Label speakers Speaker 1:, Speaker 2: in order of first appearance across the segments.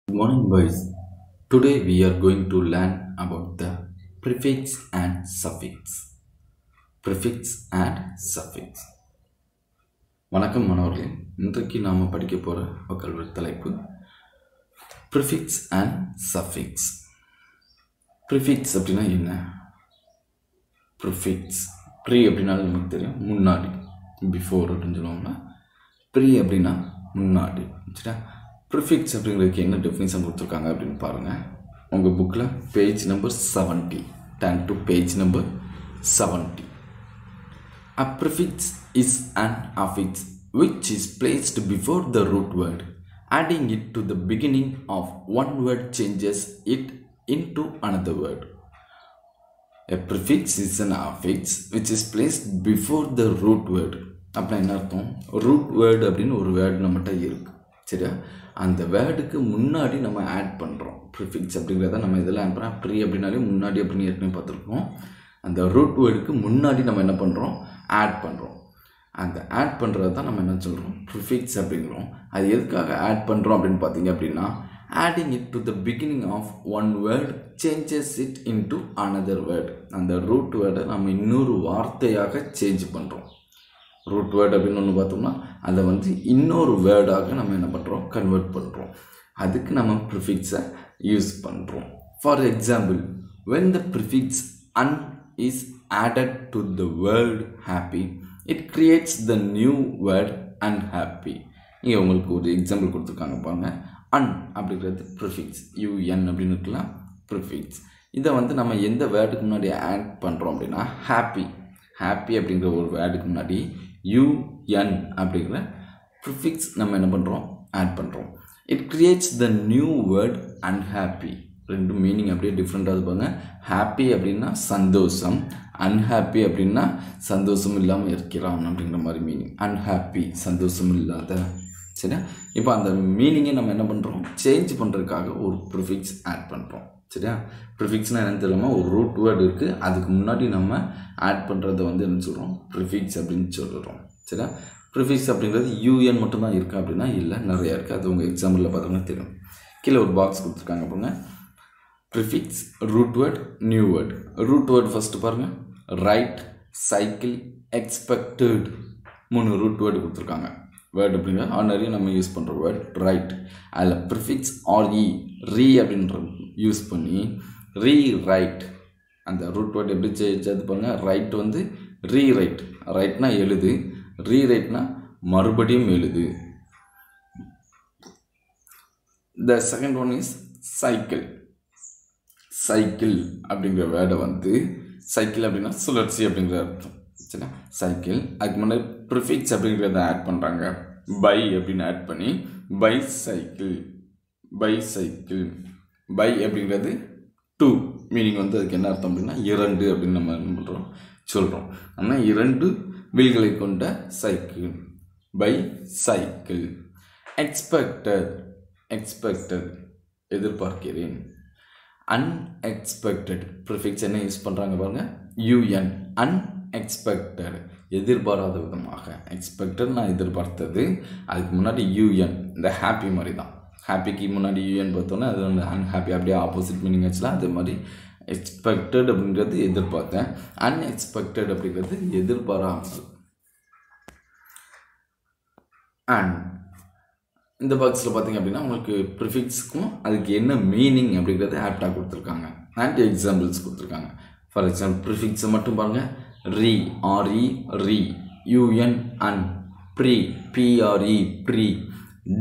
Speaker 1: Good morning, boys. Today we are going to learn about the prefix and suffix. Prefix and suffix. வணக்கம் மாணவர்களே, இன்றைக்கு நாம படிக்க போற கல்வி தலைப்பு prefix and suffix. Prefix அப்படினா என்ன? Prefix pre அப்படினா நமக்கு தெரியும், முன்னாடி, before அப்படினு சொல்லுவாங்க. Pre அப்படினா முன்னாடி, சரியா? Prefix அப்படிங்கிறதுக்கு என்ன டெஃபினிஷன் கொடுத்துருக்காங்க அப்படின்னு பாருங்க. உங்க புக்ல page number 70, turn to page number 70. A prefix is an affix which is placed before the root word. Adding it to the beginning of one word changes it into another word. A prefix is an affix which is placed before the root word. அப்படின்னா என்ன அர்த்தம்? root word அப்படின்னு ஒரு word நம்மகிட்ட இருக்கு, சரியா? அந்த வேர்டுக்கு முன்னாடி நம்ம ஆட் பண்ணுறோம். ப்ரிஃபிக்ஸ் அப்படிங்கிறத நம்ம இதெல்லாம் ஆட் பண்ணுறோம். ப்ரீ அப்படின்னாலே முன்னாடி அப்படின்னு ஏற்கனவே பார்த்துருக்கோம். அந்த ரூட் வேர்டுக்கு முன்னாடி நம்ம என்ன பண்ணுறோம்? ஆட் பண்ணுறோம். அந்த ஆட் பண்ணுறது தான் நம்ம என்ன சொல்கிறோம்? ப்ரிஃபிக்ஸ் அப்படிங்கிறோம். அது எதுக்காக ஆட் பண்ணுறோம் அப்படின்னு பார்த்தீங்க அப்படின்னா, adding it to the beginning of one word changes it into another word. அந்த ரூட் வேர்டை நம்ம இன்னொரு வார்த்தையாக சேஞ்ச் பண்ணுறோம். ரூட் வேர்டு அப்படின்னு ஒன்று பார்த்தோம்னா அதை இன்னொரு வேர்டாக நம்ம என்ன பண்ணுறோம்? கன்வெர்ட் பண்ணுறோம். அதுக்கு நம்ம ப்ரிஃபிக்ஸை யூஸ் பண்ணுறோம். For example, when the prefix un is added to the word happy, it creates the new word unhappy. இங்கே உங்களுக்கு ஒரு எக்ஸாம்பிள் கொடுத்துருக்காங்க பாருங்க. un அப்படிங்கிறது ப்ரிஃபிக்ஸ், un அப்படின்னு இருக்கலாம், ப்ரிஃபிக்ஸ். இதை நம்ம எந்த வேர்டுக்கு முன்னாடி ஆட் பண்ணுறோம் அப்படின்னா, ஹாப்பி. ஹாப்பி அப்படிங்கிற ஒரு வேர்டுக்கு முன்னாடி un அப்படிங்கிற ப்ரிஃபிக்ஸ் நம்ம என்ன பண்ணுறோம்? ஆட் பண்ணுறோம். It creates the new word unhappy. ரெண்டு மீனிங் அப்படியே டிஃப்ரெண்ட்டாக இருப்பாங்க. ஹாப்பி அப்படின்னா சந்தோஷம், அன்ஹாப்பி அப்படின்னா சந்தோஷம் இல்லாமல் இருக்கிறான் அப்படிங்கிற மாதிரி மீனிங். அன்ஹாப்பி சந்தோஷம் இல்லாத, சரியா? இப்போ அந்த மீனிங்கை நம்ம என்ன பண்ணுறோம்? சேஞ்ச் பண்ணுறதுக்காக ஒரு ப்ரிஃபிக்ஸ் ஆட் பண்ணுறோம், சரியா? ப்ரிஃபிக்ஸ்னால் என்னன்னு தெரியாம ஒரு ரூட் வேர்டு இருக்குது, அதுக்கு முன்னாடி நம்ம ஆட் பண்ணுறத என்ன சொல்கிறோம்? ப்ரிஃபிக்ஸ் அப்படின்னு சொல்கிறோம், சரியா? ப்ரிஃபிக்ஸ் அப்படிங்கிறது un மட்டும்தான் இருக்கா அப்படின்னா இல்லை, நிறையா இருக்குது. அது உங்கள் எக்ஸாம்பிளில் பார்த்தோம்னா தெரியும். கீழே ஒரு பாக்ஸ் கொடுத்துருக்காங்க பாருங்க. Prefix, root word, new word. Root word first பாருங்கள். Right, cycle, expected, 3 root word கொடுத்துருக்காங்க. வேர்டு அப்படிங்கிற ஆர்டினரி நம்ம யூஸ் பண்ணுற வேர்ட் ரைட். அதில் ப்ரிஃபிக்ஸ் ஆர்இ, ரீ அப்படின்ற யூஸ் பண்ணி ரீரைட். அந்த ரூட் வேர்ட் எப்படி சேர்த்து பாருங்கள். Right rewrite. ரைட்னா எழுது, ரீரைட்னா மறுபடியும் எழுது. The second one is cycle. Cycle அப்படிங்கிற வேர்டை சைக்கிள் அப்படின்னா சுழற்சி அப்படிங்கிற அர்த்தம், சரியா? சைக்கிள். அதுக்கு முன்னாடி ப்ரிஃபிக்ஸ் அப்படிங்கிறத ஆட் பண்ணுறாங்க. பை அப்படின்னு ஆட் பண்ணி bicycle. Bicycle. Bi அப்படிங்கிறது 2 மீனிங் அதுக்கு என்ன அர்த்தம் அப்படின்னா 2 அப்படின்னு நம்ம என்ன பண்ணுறோம்? சொல்கிறோம். ஆனால் 2 வீல்களை கொண்ட cycle. Bicycle. Expected. Expected எதிர்பார்க்கிறேன். அன்எக்ஸ்பெக்டட் ப்ரிஃபிக்ஸ் என்ன யூஸ் பண்ணுறாங்க பாருங்க. un. அன்எக்ஸ்பெக்டட் எதிர்பாராத விதமாக. எக்ஸ்பெக்டட் நான் எதிர்பார்த்தது, அதுக்கு முன்னாடி un. இந்த ஹாப்பி மாதிரி தான். ஹாப்பிக்கு முன்னாடி un பார்த்தோன்னா அது அன்ஹாப்பி, அப்படியே ஆப்போசிட் மீனிங் ஆச்சுலாம். அதே மாதிரி எக்ஸ்பெக்டட் அப்படிங்கிறது எதிர்பார்த்தேன், அன்எக்ஸ்பெக்டட் அப்படிங்கிறது எதிர்பாராமல். அண்ட் இந்த பாக்ஸில் பார்த்தீங்க அப்படின்னா உங்களுக்கு ப்ரிஃபிக்ஸுக்கும் அதுக்கு என்ன மீனிங் அப்படிங்கிறத ஆப்டாக கொடுத்துருக்காங்க. அண்ட் எக்ஸாம்பிள்ஸ் கொடுத்துருக்காங்க. ஃபார் எக்ஸாம்பிள் ப்ரிஃபிக்ஸை மட்டும் பாருங்கள். Re, R E re, un un, pre, P R E pre,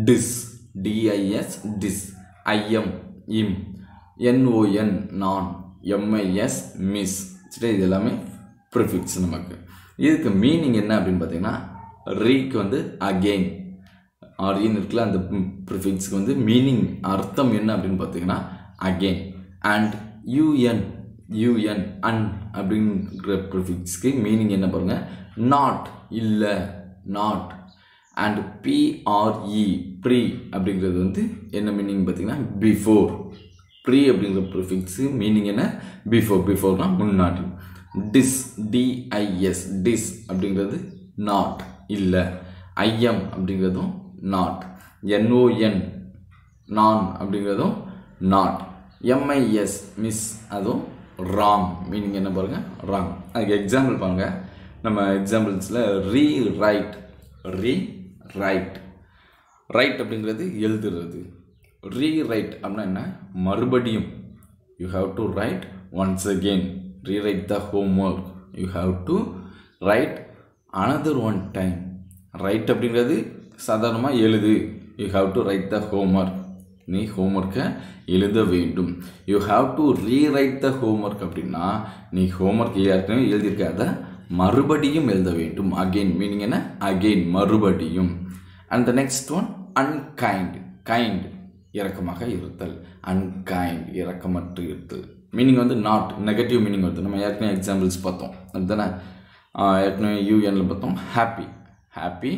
Speaker 1: dis, D I S dis, I M im, N O N non, M I S miss, சரி? இது எல்லாமே ப்ரிஃபிக்ஸ். நமக்கு இதுக்கு மீனிங் என்ன அப்படின்னு பார்த்தீங்கன்னா, ரீக்கு அகெயின், ஆர்இன்னு இருக்குல்ல, அந்த ப்ரிஃபிக்ஸ்க்கு மீனிங் அர்த்தம் என்ன அப்படின்னு பார்த்தீங்கன்னா அகெயின். அண்ட் un அன் அப்படிங்கிற ப்ரிஃபிக்ஸ்க்கு மீனிங் என்ன பாருங்க? நாட், இல்லை, நாட். அண்ட் பிஆர்இ ப்ரீ அப்படிங்கிறது என்ன மீனிங் பார்த்தீங்கன்னா பிஃபோர். ப்ரீ அப்படிங்கிற ப்ரிஃபிக்ஸு மீனிங் என்ன? பிஃபோர். பிஃபோர்னா முன்னாடி. டிஸ், டிஐஎஸ் டிஸ் அப்படிங்கிறது நாட், இல்லை. ஐஎம் அப்படிங்கிறதும் நாட். NON நான் அப்படிங்கிறதும் நாட். MIS மிஸ் அதுவும் ராங். மீனிங் என்ன பாருங்கள், ராங். அதுக்கு எக்ஸாம்பிள் பாருங்க. நம்ம எக்ஸாம்பிள்ஸில் ரீரைட் ரைட் அப்படிங்கிறது எழுதுறது. ரீரைட் அப்படின்னா என்ன, மறுபடியும். You have to write once again. Rewrite the homework. You have to write another one time. Write அப்படிங்கிறது சாதாரணமாக எழுது. You have to write the homework. நீ ஹோம்ஒர்க்கை எழுத வேண்டும். You have to rewrite the homework அப்படின்னா நீ ஹோம்ஒர்க் ஏற்கனவே எழுதியிருக்க அதை மறுபடியும் எழுத வேண்டும். அகெயின் மீனிங் என்ன, அகெயின் மறுபடியும். And the next one unkind. Kind இரக்கமாக இருத்தல். அன்கைண்ட் இரக்கமற்று இருத்தல். மீனிங் வந்து நாட், நெகட்டிவ் மீனிங் வருது. நம்ம ஏற்கனவே எக்ஸாம்பிள்ஸ் பார்த்தோம் அதுதானே. ஏற்கனவே யூஎன்ல பார்த்தோம். Happy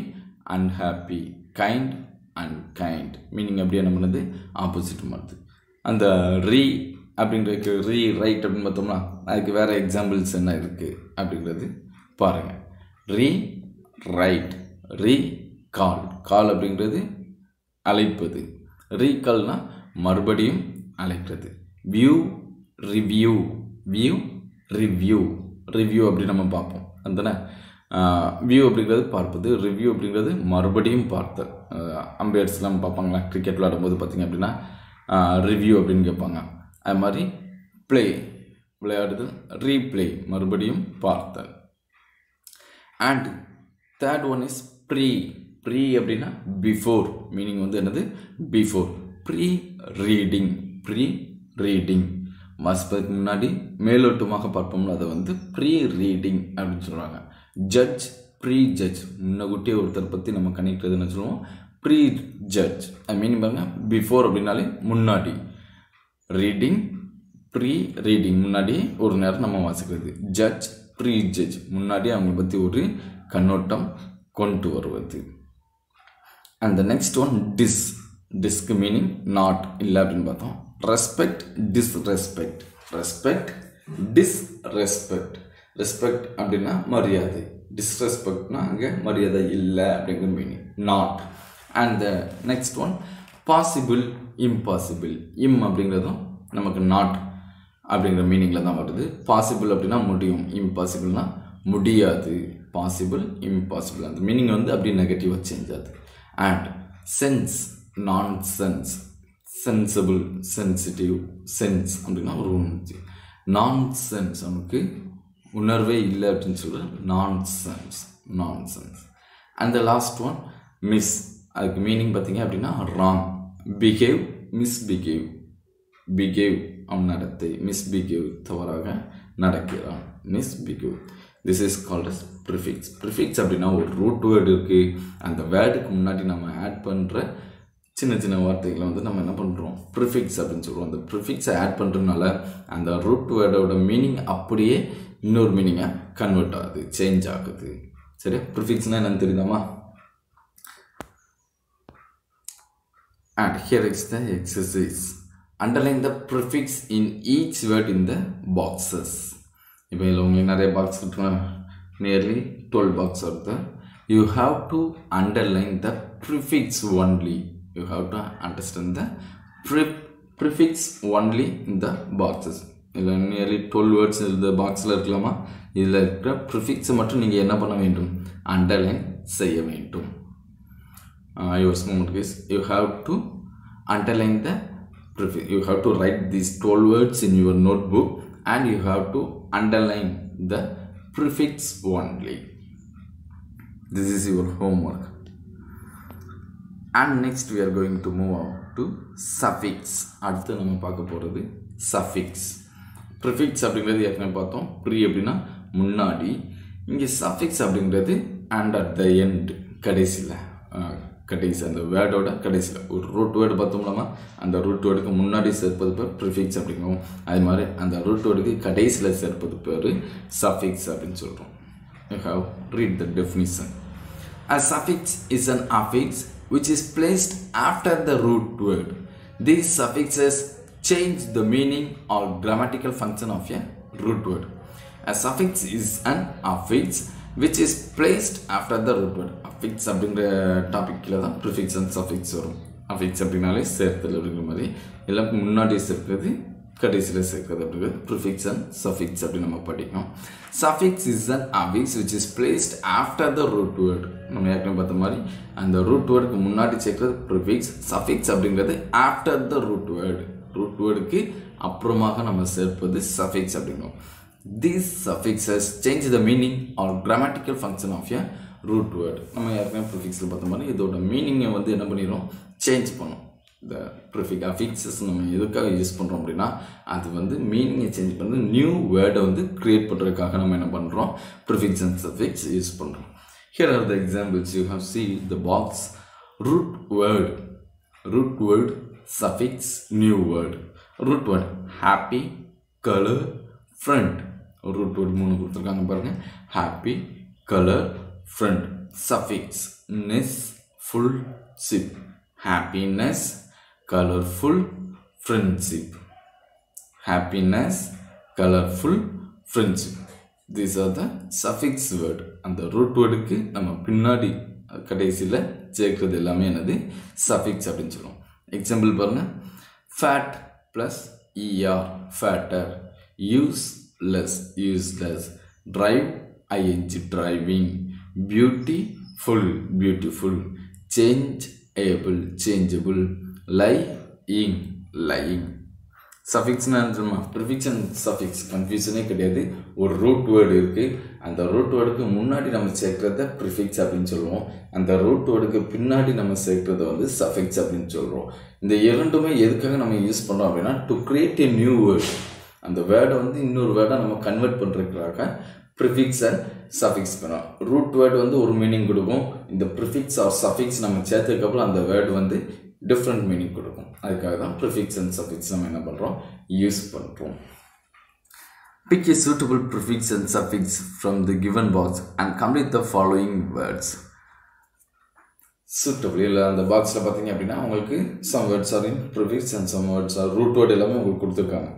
Speaker 1: unhappy. Kind unkind. Meaning அப்படியே என்ன பண்ணுது, ஆப்போசிட் பண்ணுது. அந்த அப்படிங்கிறதுக்கு ரைட் அப்படின்னு பார்த்தோம்னா அதுக்கு வேறு எக்ஸாம்பிள்ஸ் என்ன இருக்குது அப்படிங்கிறது பாருங்கள். ரைட் கால் அப்படிங்கிறது அழைப்பது. ரீகால்னா மறுபடியும் அழைக்கிறது. ரிவ்யூ அப்படி நம்ம பார்ப்போம் அதுதானே. வியூ அப்படிங்கிறது பார்ப்பது, ரிவ்யூ அப்படிங்கிறது மறுபடியும் பார்த்தல். அம்பையர்ஸ்லாம் பார்ப்பாங்களா கிரிக்கெட் விளையாடும்போது பார்த்திங்க அப்படின்னா ரிவ்யூ அப்படின்னு கேட்பாங்க. அது மாதிரி ப்ளே விளையாடுதல், ரீப்ளே மறுபடியும் பார்த்தல். And third one is pre அப்படின்னா பிஃபோர். மீனிங் வந்து என்னது, பிஃபோர். ப்ரீ ரீடிங் வாசிப்பதற்கு முன்னாடி மேலோட்டமாக பார்ப்போம்ல அதை வந்து ப்ரீ ரீடிங் அப்படின்னு சொல்கிறாங்க. ப்ரீ ஜட்ஜ் முன்னக்கூட்டியே ஒருத்தர் பற்றி நம்ம கணிக்கிறதுன்னு சொல்லுவோம். ப்ரீ ஜட்ஜ் அது மீனிங் பாருங்கள். பிஃபோர் அப்படின்னாலே முன்னாடி. ப்ரீ ரீடிங் முன்னாடி ஒரு நேரம் நம்ம வாசிக்கிறது. ப்ரீ ஜட்ஜ் முன்னாடி அவங்களை பற்றி ஒரு கண்ணோட்டம் கொண்டு வருவது. And the next one disc meaning not, இல்லை அப்படின்னு பார்த்தோம். ரெஸ்பெக்ட் ரெஸ்பெக்ட் அப்படின்னா மரியாதை. டிஸ்ரெஸ்பெக்ட்னா அங்கே மரியாதை இல்லை அப்படிங்கிற meaning, not. And the next one possible impossible. அப்படிங்கிறதும் நமக்கு நாட் அப்படிங்கிற மீனிங்கில் தான் வருது. பாசிபிள் அப்படின்னா முடியும், இம்பாசிபிள்னா முடியாது. பாசிபிள் இம்பாசிபிள் அந்த மீனிங் வந்து அப்படி நெகட்டிவாக சேஞ்ச் ஆகுது. And nonsense. Sensible, sensitive, sense அப்படின்னா ஒரு உணர்ச்சி. நான்சென்ஸ் அவனுக்கு உணர்வே இல்லை அப்படின்னு சொல்கிறேன். Nonsense. And the last one mis. அதுக்கு மீனிங் பார்த்தீங்க அப்படின்னா ராங். பிஹேவ் அவன் நடத்தை. மிஸ்பிஹேவ் தவறாக நடக்கிறான். Misbehave. This is called as prefix. Prefix அப்படின்னா ஒரு ரூட் வேர்டு இருக்குது. அந்த வேர்டுக்கு முன்னாடி நம்ம ஆட் பண்ணுற சின்ன வார்த்தைகளை வந்து நம்ம என்ன பண்ணுறோம், ப்ரிஃபிக்ஸ் அப்படின்னு சொல்கிறோம். அந்த ப்ரிஃபிக்ஸை ஆட் பண்ணுறதுனால அந்த ரூட் வேர்டோட மீனிங் அப்படியே இன்னொரு மீனிங்காக கன்வெர்ட் ஆகுது, சேஞ்ச் ஆகுது. சரி, ப்ரிஃபிக்ஸ்னால் என்னன்னு தெரியுதாமா? And here is the exercise. Underline the prefix in each word in the boxes. இப்போ இதில் உங்களுக்கு நிறைய பாக்ஸ் இருக்குன்னா நியர்லி 12 பாக்ஸ் வருது. You have to underline the prefix only. You have to understand the prefix only in the boxes. இதில் nearly 12 words இந்த பாக்ஸில் இருக்கலாமா? இதில் இருக்கிற ப்ரிஃபிக்ஸை மட்டும் நீங்கள் என்ன பண்ண வேண்டும், அண்டர்லைன் செய்ய வேண்டும். Your homework is you have to underline the prefix. You have to write these 12 words in your notebook and you have to underline the prefix only. This is your homework. And next we are going to move on to suffix. அடுத்து நம்ம பார்க்க போகிறது suffix. Prefix அப்படிங்கிறது ஏற்கனவே பார்த்தோம். Pre அப்படின்னா முன்னாடி. இங்கே suffix அப்படிங்கிறது and at the end, கடைசியில் அந்த வேர்டோட கடைசியில் ஒரு ரூட் வேர்டு பார்த்தோம்னா அந்த ரூட் வேர்டுக்கு முன்னாடி சேர்ப்பது பேர் ப்ரிஃபிக்ஸ் அப்படிங்கும். அது மாதிரி அந்த ரூட் வேர்டுக்கு கடைசியில் சேர்ப்பது பேர் சஃபிக்ஸ் அப்படின்னு சொல்கிறோம். You have read the definition. A suffix is an affix which is placed after the root word. These suffixes change the meaning or grammatical function of a root word. A suffix is an affix which is placed after the root word. Affix அப்படிங்கிற டாபிக்கில் தான் prefix and suffix வரும். Affix அப்படின்னாலே சேர்த்தல் அப்படிங்கிற மாதிரி எல்லாம் முன்னாடி சேர்க்கிறது கடைசியில் சேர்க்கிறது அப்படிங்கிறது ப்ரிஃபிக்ஸ் அண்ட் சஃபிக்ஸ் அப்படின்னு நம்ம படிக்கணும். Suffix is an affix which is placed after the root word. நம்ம ஏற்கனவே பார்த்த மாதிரி அந்த ரூட் வேர்டுக்கு முன்னாடி சேர்க்கிறது ப்ரிஃபிக்ஸ். சஃபிக்ஸ் அப்படிங்கிறது after the root word, root வேர்டுக்கு அப்புறமாக நம்ம சேர்ப்பது சஃபிக்ஸ் அப்படிங்கிறோம். These suffixes change the meaning or grammatical function of a root word. நம்ம ஏற்கனவே ப்ரிஃபிக்ஸில் பார்த்த மாதிரி இதோட மீனிங்கை வந்து என்ன பண்ணிடும், சேஞ்ச் பண்ணும். இந்த ப்ரிஃபிக்ஸ் அஃபிக்ஸஸ் நம்ம எதுக்காக யூஸ் பண்ணுறோம் அப்படின்னா அது வந்து மீனிங்கை சேஞ்ச் பண்ணி நியூ வேர்டை வந்து க்ரியேட் பண்ணுறதுக்காக நம்ம என்ன பண்ணுறோம், ப்ரிஃபிக்ஸ் அண்ட் சஃபிக்ஸ் யூஸ் பண்ணுறோம். Here are the examples. You have seen the box. Root word, suffix, new word. Root word happy, color, friend. Root word 3 கொடுத்துருக்காங்க பாருங்க. Happy, color, friend. Suffix ness, full, ship. Happiness, colorful, friendship. Happiness, colorful, friendship. These are the suffix word. அந்த root wordக்கு நம்ம பின்னாடி கடைசியில் சேர்க்கிறது எல்லாமே என்னது suffix அப்படின்னு சொல்லுவோம். எக்ஸாம்பிள் பாருங்க. fat plus er, fatter. Useless, useless. Drive, ing, driving. Beautiful, beautiful. Changeable, changeable. Lying, lying. சஃபிக்ஸ்னா சொல்லுமா, ப்ரிஃபிக்ஸ் அண்ட் சஃபிக்ஸ் கன்ஃபியூஷனே கிடையாது. ஒரு ரூட் வேர்டு இருக்குது, அந்த ரூட் வேர்டுக்கு முன்னாடி நம்ம சேர்க்கிறத ப்ரிஃபிக்ஸ் அப்படின்னு சொல்லுவோம், அந்த ரூட் வேர்டுக்கு பின்னாடி நம்ம சேர்க்கிறத வந்து சஃபிக்ஸ் அப்படின்னு சொல்கிறோம். இந்த இரண்டுமே எதுக்காக நம்ம யூஸ் பண்ணுறோம் அப்படின்னா to create a new word. அந்த வேர்டை வந்து இன்னொரு வேர்டை நம்ம கன்வெர்ட் பண்ணுறதுக்காக ப்ரிஃபிக்ஸ் அண்ட் சஃபிக்ஸ் பண்ணுவோம். ரூட் வேர்டு வந்து ஒரு மீனிங் கொடுக்கும், இந்த ப்ரிஃபிக்ஸ் ஆர் சஃபிக்ஸ் நம்ம சேர்த்ததுக்கப்புறம் அந்த வேர்டு வந்து டிஃப்ரெண்ட் மீனிங் கொடுக்கும். அதுக்காக தான் ப்ரிஃபிக்ஸ் அண்ட் சஃபிக்ஸ் நம்ம என்ன பண்ணுறோம், யூஸ் பண்ணுறோம். Pick a suitable prefix and suffix from the given box and complete the following words. suitable இல்லை அந்த பாக்ஸில் பார்த்தீங்க அப்படின்னா உங்களுக்கு some words are in prefix and some words are root word எல்லாமே உங்களுக்கு கொடுத்துருக்காங்க.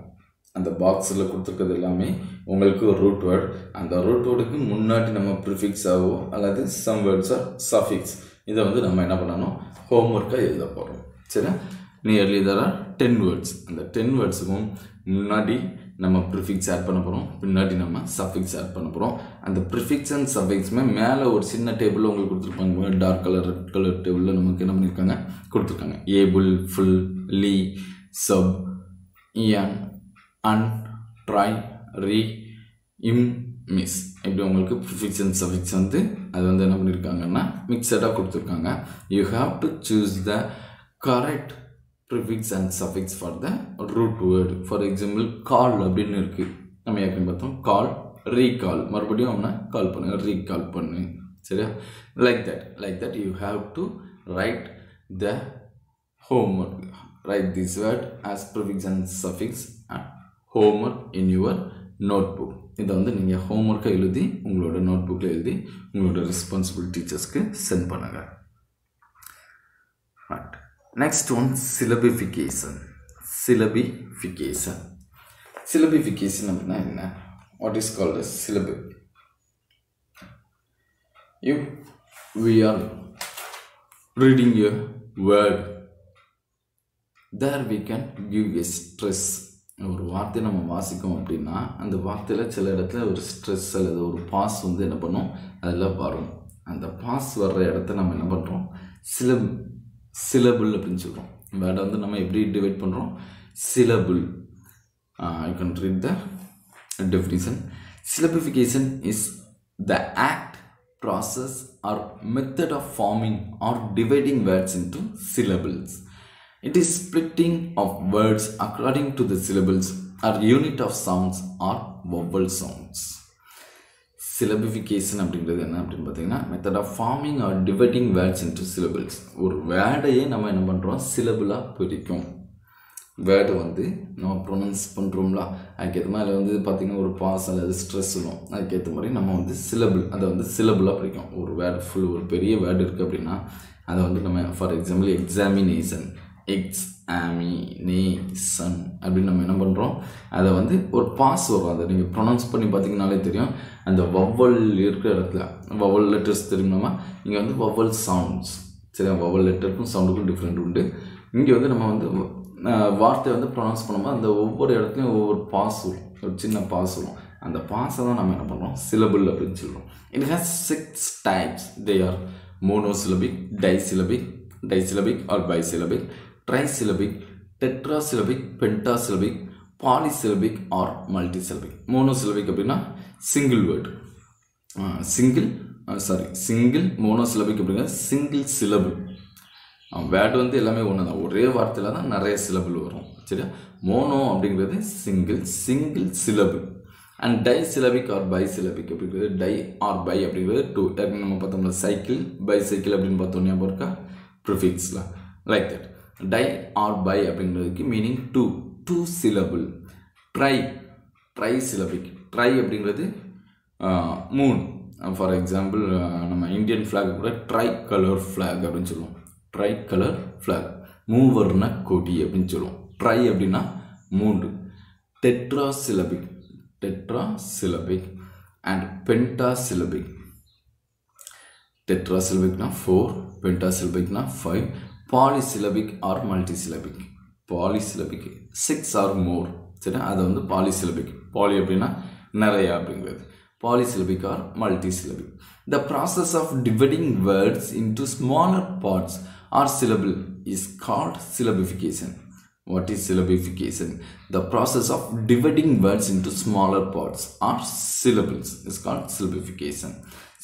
Speaker 1: அந்த பாக்ஸில் கொடுத்துருக்கிறது எல்லாமே உங்களுக்கு ஒரு ரூட் வேர்டு. அந்த ரூட் வேர்டுக்கு முன்னாடி நம்ம ப்ரிஃபிக்ஸ் ஆகவோ அல்லது சம் வேர்ட்ஸ் ஆர் சஃபிக்ஸ் இதை வந்து நம்ம என்ன பண்ணணும், ஹோம்ஒர்க்காக எழுத போகிறோம். சரியா, நியர்லி there are 10 words. அந்த 10 வேர்ட்ஸுக்கும் முன்னாடி நம்ம ப்ரிஃபிக்ஸ் ஆட் பண்ண போகிறோம், பின்னாடி நம்ம சஃபிக்ஸ் ஆட் பண்ண போகிறோம். அந்த ப்ரிஃபிக்ஸ் அண்ட் சஃபிக்ஸுமே மேலே ஒரு சின்ன டேபிளில் உங்களுக்கு கொடுத்துருப்பாங்க. டார்க் கலர், ரெட் கலர் டேபிளில் நமக்கு என்ன பண்ணியிருக்காங்க, கொடுத்துருக்காங்க. Able, ful, ly, sub, ian, un, tri, re, im, mis. இப்படி உங்களுக்கு ப்ரிஃபிக்ஸ் அண்ட் சஃபிக்ஸ் வந்து அது வந்து என்ன பண்ணியிருக்காங்கன்னா மிக்சடாக கொடுத்துருக்காங்க. You have to choose the correct prefix and suffix for the root word. For example call அப்படின்னு இருக்குது, நம்ம ஏற்கனவே பார்த்தோம். கால், ரீகால், மறுபடியும் அவனை கால் பண்ணு, ரீகால் பண்ணு. சரியா, like that you have to write the homework. Write this word as prefix and suffix and homework in your notebook. இதை வந்து நீங்கள் ஹோம்ஒர்க்கை எழுதி உங்களோட நோட்புக்கில் எழுதி உங்களோட ரெஸ்பான்சிபிள் டீச்சர்ஸ்க்கு சென்ட் பண்ணுங்க. Right, next one syllabification. Syllabification அப்படின்னா என்ன? What is called as syllable? If we are reading a word, there we can give a stress. ஒரு வார்த்தையை நம்ம வாசிக்கும் அப்படின்னா அந்த வார்த்தையில் சில இடத்துல ஒரு ஸ்ட்ரெஸ் அல்லது ஒரு பாஸ் வந்து என்ன பண்ணும், அதில் வரும். அந்த பாஸ் வர்ற இடத்த நம்ம என்ன பண்ணுறோம், சிலபிள் அப்படின்னு சொல்கிறோம். வேர்டை வந்து நம்ம எப்படி டிவைட் பண்ணுறோம், syllable. You can read the definition. Syllabification is the act, process or method of forming or dividing words into syllables. It is splitting of words according to the syllables or unit of sounds or vowel sounds. Syllabification அப்படிங்கிறது என்ன அப்படின்னு பார்த்தீங்கன்னா method of forming or dividing words into syllables. ஒரு வேர்டையே நம்ம என்ன பண்ணுறோம், சிலபிளாக பிரிக்கும். வேர்டை வந்து நம்ம ப்ரொனவுன்ஸ் பண்ணுறோம்ல, அதுக்கேற்ற மாதிரி வந்து பார்த்திங்கன்னா ஒரு பாஸ் அல்லது ஸ்ட்ரெஸ் வரும். அதுக்கேற்ற மாதிரி நம்ம வந்து சிலபிள், அதை வந்து சிலபிளாக பிரிக்கும். ஒரு வேர்டு ஃபுல், ஒரு பெரிய வேர்டு இருக்குது அப்படின்னா அதை வந்து நம்ம ஃபார் எக்ஸாம்பிள் எக்ஸாமினேஷன், எக்ஸாமினேஷன் அப்படின்னு நம்ம என்ன பண்ணுறோம், அதை வந்து ஒரு பாஸ் வரும். அதை நீங்கள் ப்ரொனவுன்ஸ் பண்ணி பார்த்தீங்கன்னாலே தெரியும். அந்த வவ்வல் இருக்கிற இடத்துல வவ்வல் லெட்டர்ஸ் தெரியுமா, இங்கே வந்து வவ்வல் சவுண்ட்ஸ். சரி, வவல் லெட்டருக்கும் சவுண்டுக்கும் டிஃப்ரெண்ட் உண்டு. இங்கே வந்து நம்ம வந்து வார்த்தையை வந்து ப்ரொனவுன்ஸ் பண்ணும்போது அந்த ஒவ்வொரு இடத்துலையும் ஒவ்வொரு பாஸ் வரும், ஒரு சின்ன பாஸ் வரும். அந்த பாஸை தான் நம்ம என்ன பண்ணுறோம், சிலபிள் அப்படின்னு சொல்கிறோம். It has 6 types. They are monosyllabic, disyllabic or bisyllabic, trisyllabic, tetrasyllabic, pentasyllabic, polysyllabic or multisyllabic. Monosyllabic அப்படின்னா சிங்கிள் வேர்டு, சிங்கிள். மோனோசிலபிக் அப்படிங்கிறது சிங்கிள் சிலபிள். வேர்டு வந்து எல்லாமே ஒன்று தான், ஒரே வார்த்தையில் தான் நிறைய சிலபிள் வரும். சரியா, மோனோ அப்படிங்கிறது single syllable. And disyllabic or bisyllabic அப்படிங்கிறது டை ஆர் பை அப்படிங்கிறது 2. நம்ம பார்த்தோம்னா சைக்கிள், பைசைக்கிள் அப்படின்னு பார்த்தோம், ஞாபகம் இருக்கா, ப்ரிஃபிக்ஸில் like that. Di or bi அப்படிங்கிறதுக்கு meaning 2 syllable. Tri syllabic. Tri அப்படிங்கிறது 3. ஃபார் எக்ஸாம்பிள் நம்ம இந்தியன் ஃப்ளாக் கூட ட்ரை கலர் ஃப்ளாக் அப்படின்னு சொல்லுவோம். ட்ரை கலர் ஃப்ளாக், மூவர்ண கொடி அப்படின்னு சொல்லுவோம். ட்ரை அப்படின்னா 3. டெட்ராசிலபிக் அண்ட் பென்டாசிலபிக். டெட்ராசிலபிக்னா 4, பென்டாசிலபிக்னா 5. பாலிசிலபிக் ஆர் மல்டிசிலபிக். பாலிசிலபிக் 6 ஆர் மோர். சரி, அதை வந்து பாலிசிலபிக். பாலி அப்படின்னா நிறையா அப்படிங்கிறது. Polysyllabic or multisyllabic. The process of dividing words into smaller parts or syllable is called syllabification. What is syllabification? The process of dividing words into smaller parts or syllables is called syllabification.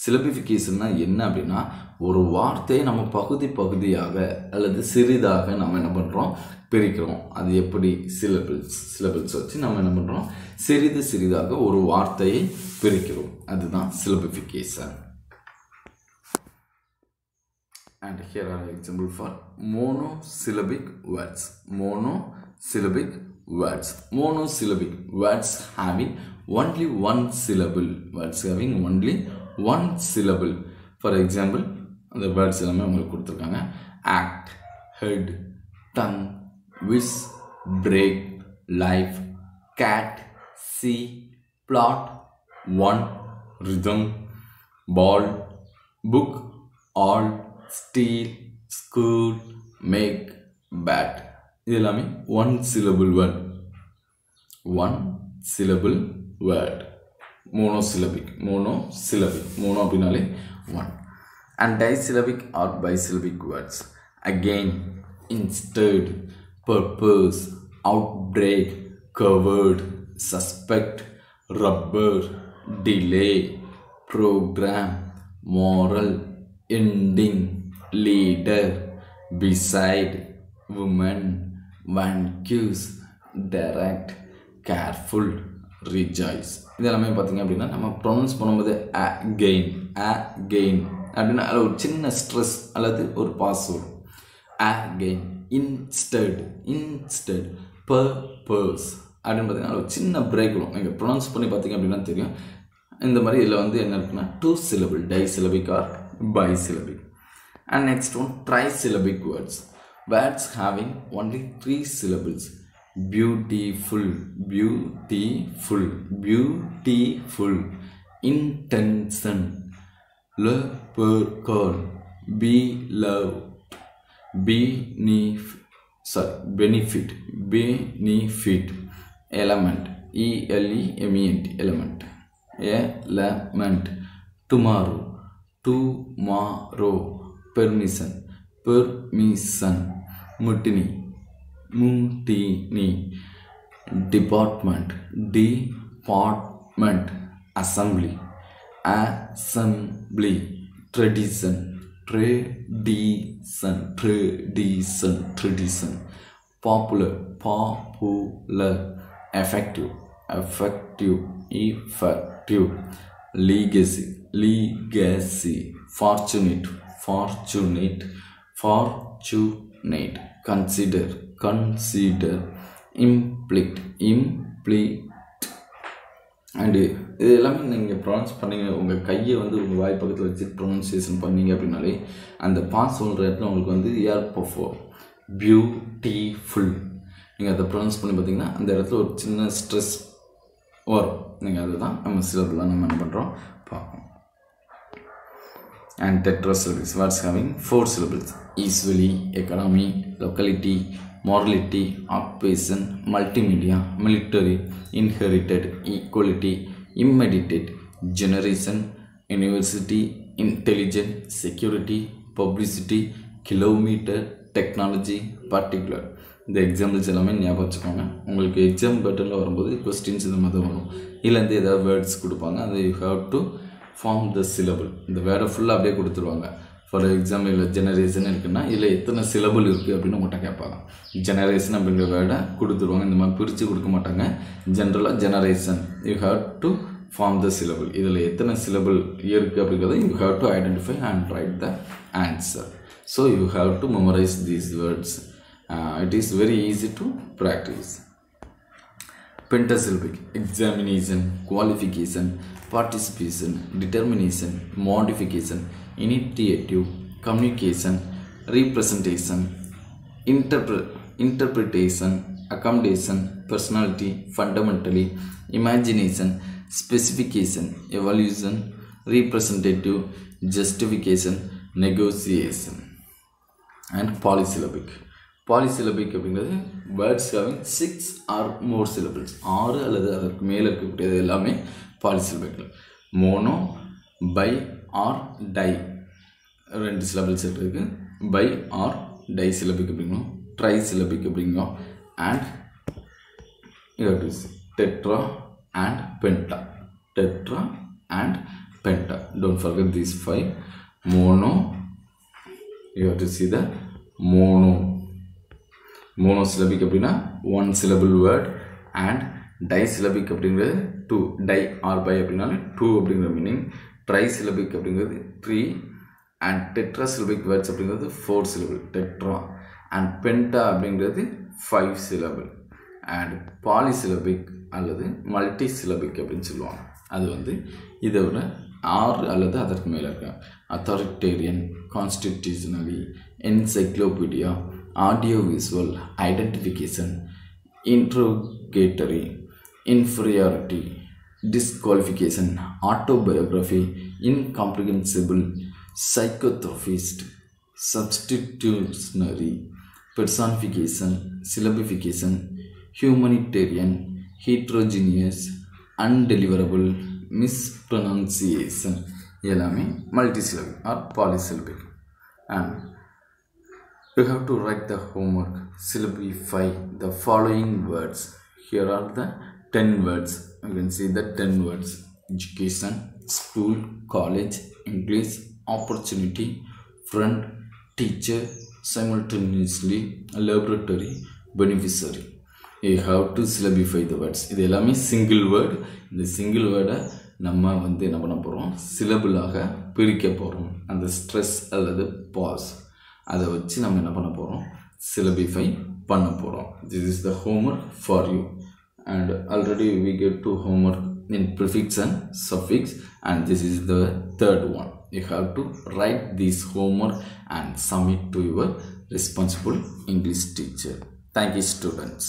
Speaker 1: சிலபிஃபிகேஷன்னா என்ன அப்படின்னா, ஒரு வார்த்தையை நம்ம பகுதியாக அல்லது சிறிதாக நம்ம என்ன பண்ணுறோம், பிரிக்கிறோம். அது எப்படி, சிலபிள்ஸ் வச்சு நம்ம என்ன பண்ணுறோம், சிறிதாக ஒரு வார்த்தையை பிரிக்கிறோம். அதுதான் syllabification. And here are example for monosyllabic words. Monosyllabic words having only one syllable. For example, the words எல்லாமே உங்களுக்கு கொடுத்துருக்காங்க. act, head, tongue, wish, break, life, cat, see, plot, one, rhythm, ball, book, all, steal, school, make, bat. இது எல்லாமே one syllable word. Monosyllabic. Mono அப்படினாலே 1. And disyllabic or bisyllabic words. Again, instead, purpose, outbreak, covered, suspect, rubber, delay, program, moral, ending, leader, beside, woman, vanquish, direct, careful, rejoice. இதெல்லாமே பார்த்தீங்க அப்படின்னா நம்ம pronounce பண்ணும்போது again அப்படின்னா அதில் ஒரு சின்ன ஸ்ட்ரெஸ் அல்லது ஒரு பாஸ் வரும். again, instead, purpose அப்படின்னு பார்த்தீங்கன்னா ஒரு சின்ன பிரேக் வரும். நீங்கள் ப்ரொனவுன்ஸ் பண்ணி பார்த்தீங்க அப்படின்னா தெரியும். இந்த மாதிரி இதில் வந்து என்ன இருக்குன்னா 2 syllable, disyllabic or bisyllabic. And next one, trisyllabic words having only 3 syllables. Beautiful, intention, leprechaun, beloved, benefit, element, element, tomorrow, permission, mutiny, department, assembly, tradition, popular, effective, legacy, fortunate, consider, implicit. And இது எல்லாமே நீங்கள் pronounce பண்ணிங்க, உங்கள் கையை வந்து உங்கள் வாய் பக்கத்தில் வச்சு ப்ரொனவுன்சியேஷன் பண்ணிங்க அப்படின்னாலே அந்த பாஸ் சொல்கிற இடத்துல உங்களுக்கு வந்து பியூட்டிஃபுல் நீங்கள் அதை ப்ரொனவுன்ஸ் பண்ணி பார்த்தீங்கன்னா அந்த இடத்துல ஒரு சின்ன ஸ்ட்ரெஸ் வரும். நீங்கள் அதுதான் நம்ம சிலபெல்லாம் நம்ம என்ன பண்ணுறோம் பார்ப்போம். and tetrasyllabic words having 4 syllables: easily, economy, locality, morality, occupation, multimedia, military, inherited, equality, immediate, generation, university, intelligent, security, publicity, kilometer, technology, particular. இந்த எக்ஸாம்பிள்ஸ் எல்லாமே ஞாபகம் வச்சுக்கோங்க. உங்களுக்கு எக்ஸாம் பேட்டர்னில் வரும்போது கொஸ்டின்ஸ் இந்த மாதிரி வரும். இல்லைந்து ஏதாவது வேர்ட்ஸ் கொடுப்பாங்க, அதை you have to form the syllable. இந்த வேர்டை ஃபுல்லாக அப்படியே கொடுத்துருவாங்க. ஃபார் எக்ஸாம்பிள் இல்லை ஜெனரேஷன் இருக்குன்னா இதில் எத்தனை சிலபிள் இருக்குது அப்படின்னு உங்கள்கிட்ட கேட்பாங்க. ஜெனரேஷன் அப்படிங்கிற வேர்டை கொடுத்துருவாங்க. இந்த மாதிரி பிரித்து கொடுக்க மாட்டாங்க. ஜென்ரலாக generation you have to form the syllable. இதில் எத்தனை சிலபிள் இருக்குது அப்படிங்கிறத you have to identify and write the answer. So you have to memorise these words. It is very easy to practice. Pentasyllabic: examination, qualification, participation, determination, modification, initiative, communication, representation, interpretation, accommodation, personality, fundamentally, imagination, specification, evaluation, representative, justification, negotiation. And polysyllabic. Polysyllabic அப்படிங்கிறது words having 6 or more syllables. 6 அல்லது அதற்கு மேலே இருக்கக்கூடியது எல்லாமே பாலிசிலபிக்கள். Mono, bi or di 2 syllables இருக்குது. Bi or di syllabic அப்படிங்கிறோம். Tri syllabic அப்படிங்கிறோம். And tetra and penta. Tetra and penta. Don't forget these 5. Mono, you have to see the monosyllabic அப்படின்னா 1 syllable வேர்ட். அண்ட் டைசிலபிக் அப்படிங்கிறது 2. Tie or by அப்படின்னாலும் 2 அப்படிங்கிற meaning. ட்ரைசிலபிக் அப்படிங்கிறது 3. And டெட்ராசிலபிக் words அப்படிங்கிறது 4 syllable tetra. And பென்டா அப்படிங்கிறது 5 syllable. And பாலிசிலபிக் அல்லது multi syllabic அப்படின்னு சொல்லுவாங்க. அது இதை விட 6 அல்லது அதற்கு மேலே இருக்காங்க. Authoritarian, constitutionally, encyclopedia, audio visual, identification, interrogatory, inferiority, disqualification, autobiography, incomprehensible, psychotrophist, substitutionary, personification, syllabification, humanitarian, heterogeneous, undeliverable, mispronunciation. எல்லாமே multisyllabic or polysyllabic. And you have to write the homework. Syllabify the following words. Here are the 10 words. You can see the 10 words: education, school, college, English, opportunity, friend, teacher, simultaneously, laboratory, beneficiary. You have to syllabify the words. இது எல்லாமே single word. இந்த single வேர்டை நம்ம என்ன பண்ண போகிறோம், சிலபிளாக பிரிக்க போகிறோம். அந்த ஸ்ட்ரெஸ் அல்லது பாஸ் அதை வச்சு நம்ம என்ன பண்ண போகிறோம், சிலபிஃபை பண்ண போகிறோம். This is the homework for you. And already we get to homework in prefix and suffix, and this is the third one. You have to write this homework and submit to your responsible English teacher. Thank you, students.